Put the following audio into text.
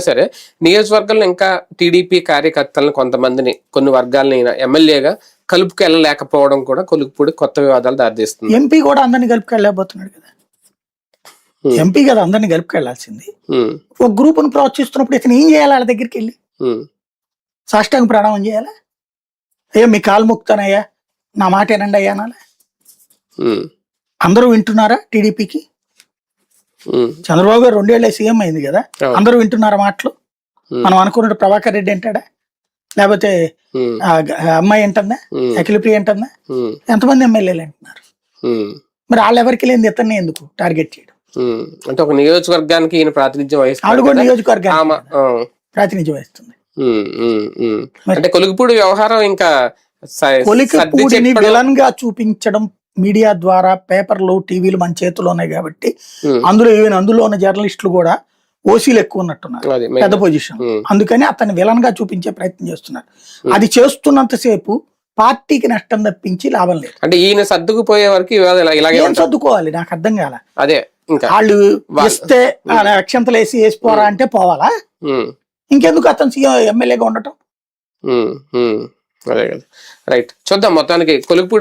సరే నియోజకవర్గంలో ఇంకా టీడీపీ కార్యకర్తలను కొంతమందిని కొన్ని వర్గాలని ఎమ్మెల్యేగా కలుపుకెళ్ళలేకపోవడం కూడా కొలుపుపూడి కొత్త వివాదాలు దారితీస్తుంది. ఎంపీ కూడా అందరినీ కలుపుకెళ్ళలేకపోతున్నాడు కదా. ఎంపీ కదా అందరినీ కలుపుకెళ్లాల్సింది. ఒక గ్రూప్ను ప్రోత్సహిస్తున్నప్పుడు ఇతను ఏం చేయాలి? వాళ్ళ దగ్గరికి వెళ్ళి సాష్టాంగ ప్రణామం చేయాలా? అయ్యా మీ కాలు మొక్కుతానయ్యా, నా మాట ఏనండి అయ్యా అనాలి. అందరూ వింటున్నారా? టీడీపీకి చంద్రబాబు గారు 2 ఏళ్ళే సీఎం అయింది కదా, అందరూ వింటున్నారా మాటలు? మనం అనుకున్నట్టు ప్రభాకర్ రెడ్డి అంటాడా, లేకపోతే అమ్మాయి ఏంటందా, అఖిలప్రియ ఏంటందా? ఎంతమంది ఎమ్మెల్యేలు అంటున్నారు? మరి వాళ్ళు ఎవరికి లేని ఇతన్ని ఎందుకు టార్గెట్ చేయడం? అంటే ఒక నియోజకవర్గానికి ఈయన ప్రాతినిధ్యం వహిస్తుంది. ఆడు కూడా నియోజకవర్గానికి ప్రాతినిధ్యం వహిస్తుంది. అంటే కొలుగుపూడి వ్యవహారం ఇంకా కొలికపూడిని విలన్ గా చూపించడం మీడియా ద్వారా, పేపర్లు, టీవీలు మన చేతిలో ఉన్నాయి కాబట్టి అందులో ఉన్న జర్నలిస్టులు కూడా ఓసీలు ఎక్కువ ఉన్నట్టున్నారు, పెద్ద పొజిషన్. అందుకని అతన్ని విలన్ గా చూపించే ప్రయత్నం చేస్తున్నారు. అది చేస్తున్నంతసేపు పార్టీకి నష్టం తప్పించి లాభం లేదు. అంటే ఈయన సర్దుకుపోయే వరకు ఏం సర్దుకోవాలి నాకు అర్థం కాల. అదే వాళ్ళు ఇస్తే అక్షంతలు వేసిపోరా అంటే పోవాలా? ఇంకెందుకు అతను సీఎం ఎమ్మెల్యేగా ఉండటం? అదే కదా. రైట్, చూద్దాం. మొత్తానికి కొలుగుపూడి